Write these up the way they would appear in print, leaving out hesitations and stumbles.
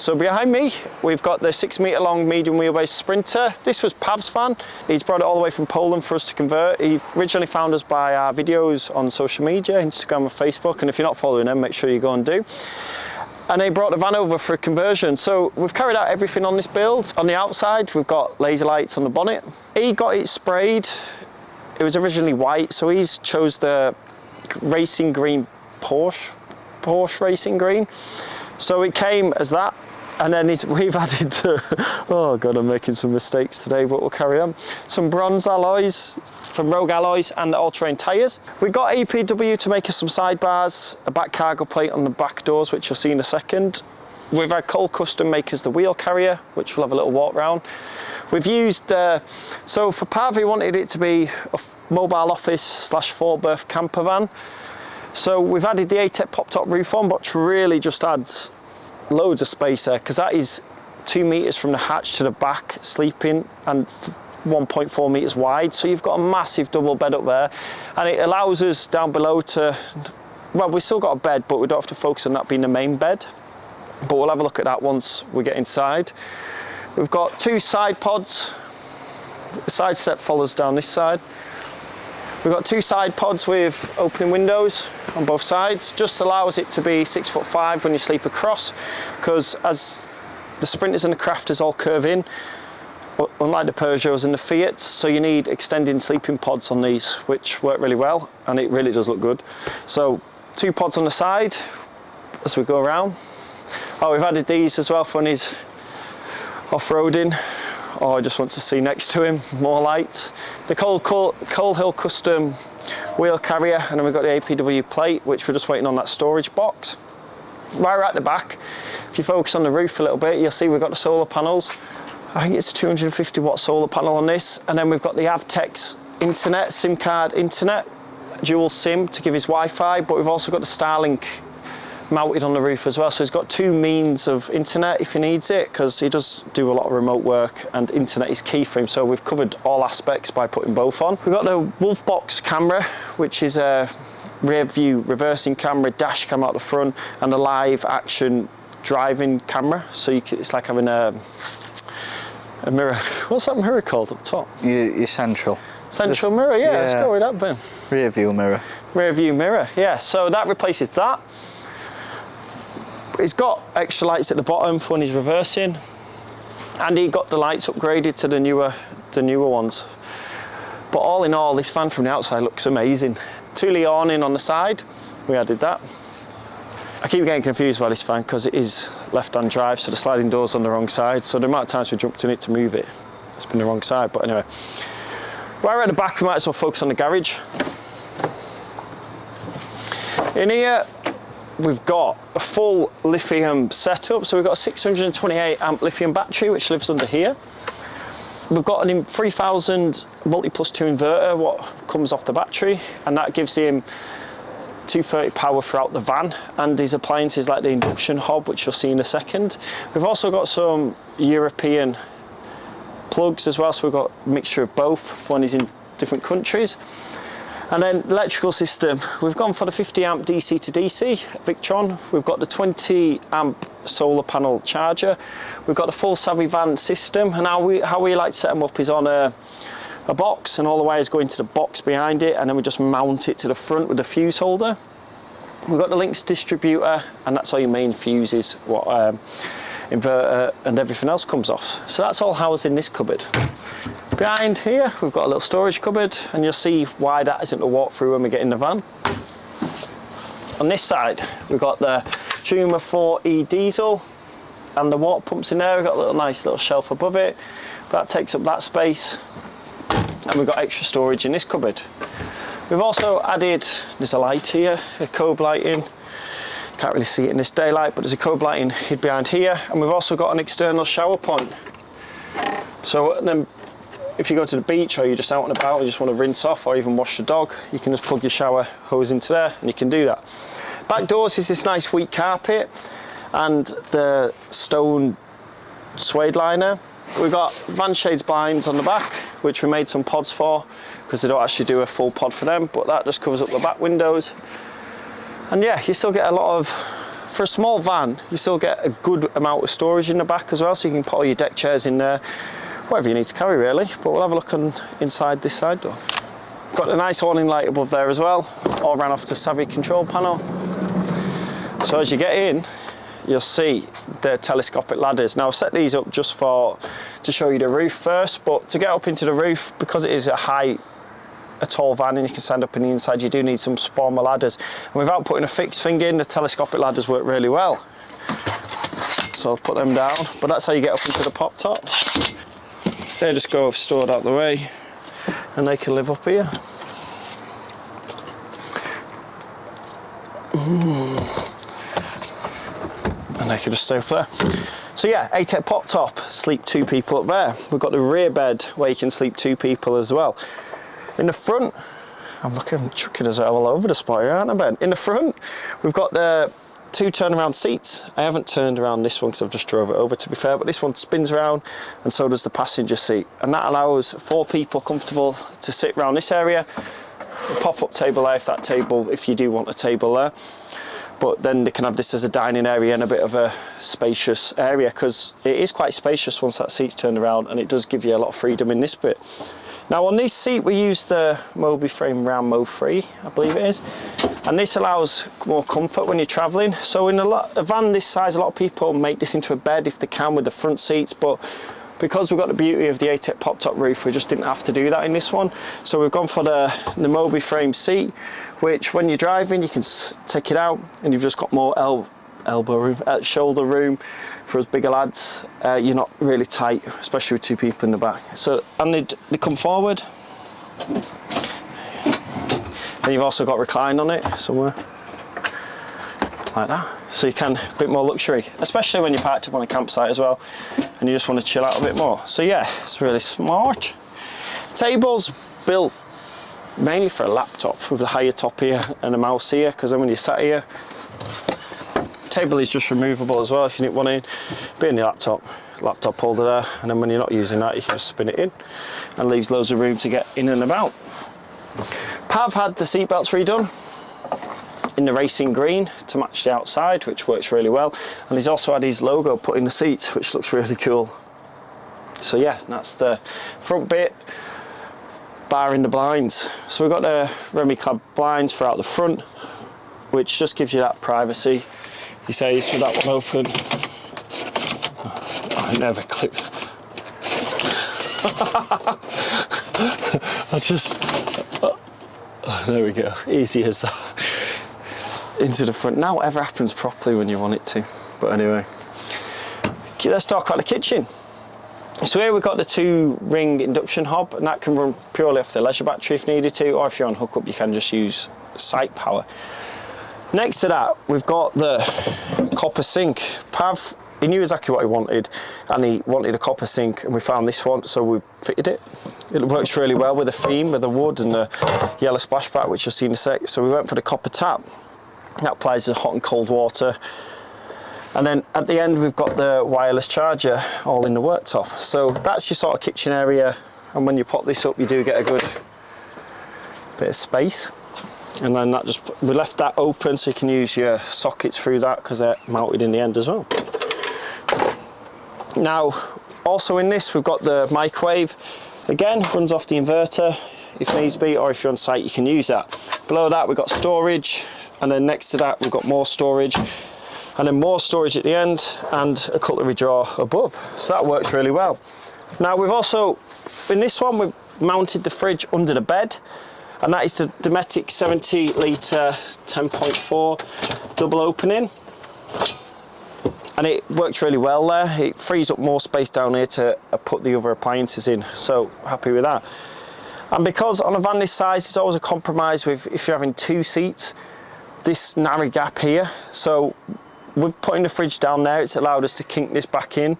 So behind me, we've got the 6 metre long medium wheelbase Sprinter. This was Pav's van. He's brought it all the way from Poland for us to convert. He originally found us by our videos on social media, Instagram and Facebook, and if you're not following them, make sure you go and do. And he brought the van over for a conversion. So we've carried out everything on this build. On the outside, we've got laser lights on the bonnet. He got it sprayed. It was originally white, so he's chose the racing green Porsche racing green. So it came as that, and then we've added oh god, I'm making some mistakes today, but we'll carry on. Some bronze alloys from Rogue Alloys and all-terrain tyres. We got APW to make us some sidebars, a back cargo plate on the back doors, which you'll see in a second. We've had Cole Custom make us the wheel carrier, which we'll have a little walk round. We've used, so for Pav, he wanted it to be a mobile office / 4-berth camper van. So we've added the ATek Pop-Top Roof on, which really just adds loads of space there, because that is 2 metres from the hatch to the back, sleeping, and 1.4 metres wide. So you've got a massive double bed up there, and it allows us down below to, well, we've still got a bed, but we don't have to focus on that being the main bed. But we'll have a look at that once we get inside. We've got 2 side pods. The side step follows down this side. We've got 2 side pods with opening windows on both sides. Just allows it to be 6'5" when you sleep across, because as the Sprinters and the Crafters all curve in, unlike the Peugeots and the Fiats, so you need extending sleeping pods on these, which work really well, and it really does look good. So 2 pods on the side as we go around. Oh, we've added these as well for when he's off-roading, or I just want to see next to him, more lights. The Cole Hill Custom wheel carrier, and then we've got the APW plate, which we're just waiting on that storage box. While we're at the back, if you focus on the roof a little bit, you'll see we've got the solar panels. I think it's a 250 watt solar panel on this, and then we've got the Avtex Internet, SIM card internet, dual SIM to give his Wi-Fi, but we've also got the Starlink mounted on the roof as well, so he's got 2 means of internet if he needs it, because he does do a lot of remote work and internet is key for him, so we've covered all aspects by putting both on. We've got the Wolf Box camera, which is a rear view reversing camera, dash cam out the front, and a live action driving camera, so it's like having a mirror. What's that mirror called up top? Your central mirror, yeah, let's go with that bin. Rear view mirror. Rear view mirror, yeah, so that replaces that. It's got extra lights at the bottom for when he's reversing, and he got the lights upgraded to the newer ones. But all in all, this van from the outside looks amazing. Thule awning on the side, we added that. I keep getting confused by this van because it is left-hand drive, so the sliding door's on the wrong side. So the amount of times we jumped in it to move it, it's been the wrong side. But anyway, while we're at the back, we might as well focus on the garage. In here, we've got a full lithium setup, so we've got a 628 amp lithium battery which lives under here. We've got a 3000 MultiPlus 2 inverter what comes off the battery, and that gives him 230 power throughout the van, and his appliances like the Induction hob, which you'll see in a second. We've also got some European plugs as well, so we've got a mixture of both for when he's in different countries. And then electrical system, we've gone for the 50 amp DC to DC Victron. We've got the 20 amp solar panel charger. We've got the full Savvy Van system, and how we like to set them up is on a box, and all the wires go into the box behind it, and then we just mount it to the front with the fuse holder. We've got the Lynx distributor, and that's all your main fuses, what inverter and everything else comes off. So that's all housed in this cupboard. Behind here, we've got a little storage cupboard, and you'll see why that isn't a walk through when we get in the van. On this side, we've got the Truma 4E diesel and the water pumps in there. We've got a nice little shelf above it. That takes up that space, and we've got extra storage in this cupboard. We've also added, there's a light here, a cove lighting. Can't really see it in this daylight, but there's a cove lighting hid behind here, and we've also got an external shower point. So then, if you go to the beach or you're just out and about and you just want to rinse off or even wash the dog, you can just plug your shower hose into there and you can do that. Back doors is this nice wheat carpet and the stone suede liner. We've got van shades blinds on the back, which we made some pods for, because they don't actually do a full pod for them, but that just covers up the back windows. And yeah, you still get a lot of for a small van, you still get a good amount of storage in the back as well, so you can put all your deck chairs in there, whatever you need to carry really. But we'll have a look on inside this side door. Got a nice awning light above there as well, all ran off the Savvy control panel. So as you get in, you'll see the telescopic ladders. Now I've set these up just to show you the roof first, but to get up into the roof, because it is a tall van and you can stand up in the inside, you do need some form of ladders. And without putting a fixed thing in, the telescopic ladders work really well. So I'll put them down, but that's how you get up into the pop top. They just go stored out the way and they can live up here. And they can just stay up there. So yeah, ATek Pop-Top, sleep 2 people up there. We've got the rear bed where you can sleep 2 people as well. In the front, I'm chucking us all over the spot here, aren't I, Ben? In the front, we've got the 2 turnaround seats. I haven't turned around this one because I've just drove it over, to be fair, but this one spins around and so does the passenger seat. And that allows 4 people comfortable to sit around this area. A pop-up table there if you do want a table there. But then they can have this as a dining area and a bit of a spacious area, because it is quite spacious once that seat's turned around, and it does give you a lot of freedom in this bit. Now on this seat we use the Mobi frame round Mo 3, I believe it is, and this allows more comfort when you're travelling. So in a van this size, a lot of people make this into a bed if they can with the front seats, but because we've got the beauty of the ATek Pop-Top roof, we just didn't have to do that in this one. So we've gone for the Mobi frame seat, which when you're driving you can take it out and you've just got more elbow room, shoulder room for us bigger lads. You're not really tight, especially with 2 people in the back. So, and they come forward. And you've also got recline on it somewhere, like that. So you can, a bit more luxury, especially when you're parked up on a campsite as well and you just want to chill out a bit more. So yeah, it's really smart. Table's built mainly for a laptop with a higher top here and a mouse here, because then when you're sat here, table is just removable as well if you need one in. Be in your laptop holder there, and then when you're not using that you can just spin it in and leaves loads of room to get in and about. Pav had the seat belts redone in the racing green to match the outside, which works really well, and he's also had his logo put in the seats, which looks really cool. So yeah, that's the front bit, barring the blinds. So we've got the Remy Clad blinds throughout the front, which just gives you that privacy. He says with that one open, oh, I never clip. There we go, easy as that. Into the front. Now whatever happens properly when you want it to. But anyway, let's talk about the kitchen. So here we've got the 2-ring induction hob, and that can run purely off the leisure battery if needed to, or if you're on hookup you can just use site power. Next to that we've got the copper sink. Pav, he knew exactly what he wanted, and he wanted a copper sink, and we found this one, so we fitted it. It works really well with the theme, with the wood and the yellow splashback, which you'll see in a sec. So we went for the copper tap. That applies the hot and cold water. And then at the end we've got the wireless charger all in the worktop. So that's your sort of kitchen area, and when you pop this up you do get a good bit of space. And then that we left that open so you can use your sockets through that because they're mounted in the end as well. Now also in this we've got the microwave. Again, runs off the inverter if needs be, or if you're on site you can use that. Below that we've got storage, and then next to that we've got more storage, and then more storage at the end, and a cutlery drawer above. So that works really well. Now we've also, in this one, we've mounted the fridge under the bed, and that is the Dometic 70 litre 10.4 double opening. And it works really well there. It frees up more space down here to put the other appliances in, so happy with that. And because on a van this size, it's always a compromise with if you're having 2 seats, this narrow gap here. So with putting the fridge down there, it's allowed us to kink this back in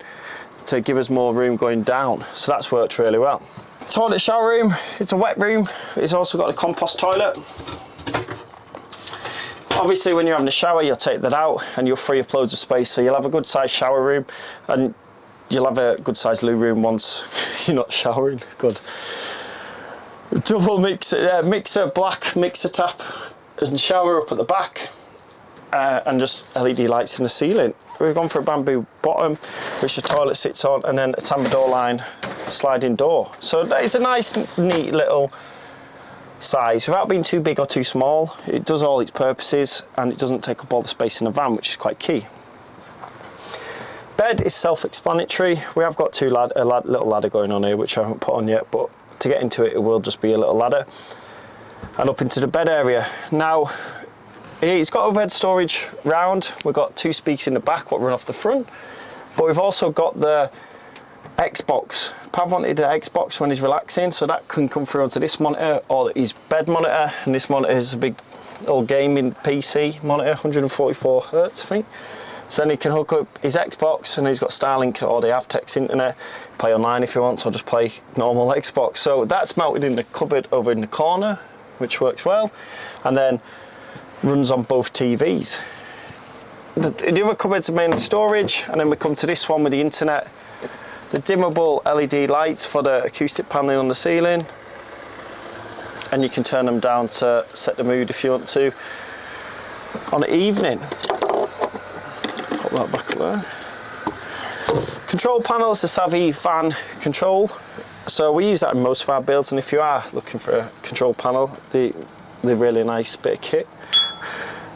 to give us more room going down. So that's worked really well. Toilet shower room, it's a wet room. It's also got a compost toilet. Obviously when you're having a shower you'll take that out and you'll free up loads of space, so you'll have a good sized shower room and you'll have a good sized loo room once you're not showering. Good. Double mixer, black mixer tap and shower up at the back. and just LED lights in the ceiling. We've gone for a bamboo bottom, which the toilet sits on, and then a tambour door line sliding door. So that is a nice, neat little size without being too big or too small. It does all its purposes, and it doesn't take up all the space in the van, which is quite key. Bed is self-explanatory. We have got a little ladder going on here, which I haven't put on yet, but to get into it, it will just be a little ladder. And up into the bed area. Now, it's got overhead storage round. We've got 2 speakers in the back, what run off the front, but we've also got the Xbox. Pav wanted an Xbox when he's relaxing, so that can come through onto this monitor or his bed monitor, and this monitor is a big old gaming PC monitor, 144 Hz, I think. So then he can hook up his Xbox, and he's got Starlink or the Avtex Internet, play online if he wants, or just play normal Xbox. So that's mounted in the cupboard over in the corner, which works well, and then runs on both TVs. The other cupboards are mainly storage, and then we come to this one with the internet. The dimmable LED lights for the acoustic paneling on the ceiling, and you can turn them down to set the mood if you want to on the evening. Pop that back up there. Control panel is a Savvy fan control, so we use that in most of our builds, and if you are looking for a control panel, they're really nice bit of kit.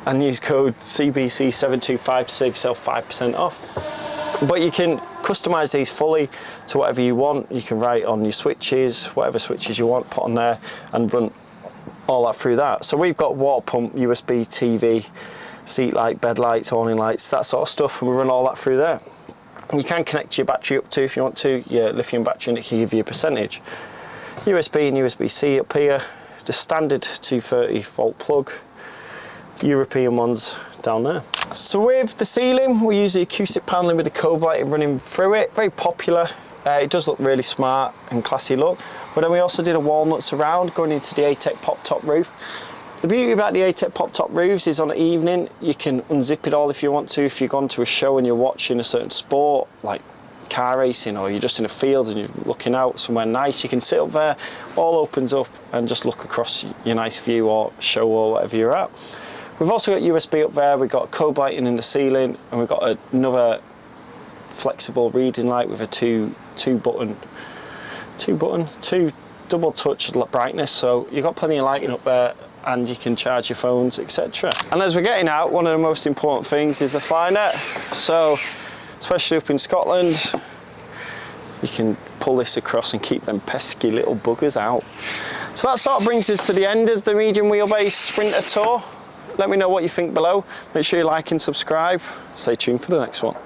And use code CBC725 to save yourself 5% off. But you can customise these fully to whatever you want. You can write on your switches, whatever switches you want, put on there and run all that through that. So we've got water pump, USB, TV, seat light, bed lights, awning lights, that sort of stuff, and we run all that through there. You can connect your battery up to, if you want to, your lithium battery, and it can give you a percentage. USB and USB-C up here, the standard 230 volt plug, European ones down there. So with the ceiling, we use the acoustic paneling with the cove lighting running through it. Very popular. It does look really smart and classy look. But then we also did a walnut surround going into the ATek Pop-Top Roof. The beauty about the ATek Pop-Top Roofs is on the evening, you can unzip it all if you want to. If you've gone to a show and you're watching a certain sport, like car racing, or you're just in a field and you're looking out somewhere nice, you can sit up there, all opens up, and just look across your nice view or show or whatever you're at. We've also got USB up there, we've got code lighting in the ceiling, and we've got another flexible reading light with a two double touch brightness, so you've got plenty of lighting up there, and you can charge your phones, etc. And as we're getting out, one of the most important things is the fly net. So, especially up in Scotland, you can pull this across and keep them pesky little buggers out. So that sort of brings us to the end of the medium wheelbase Sprinter tour. Let me know what you think below. Make sure you like and subscribe. Stay tuned for the next one.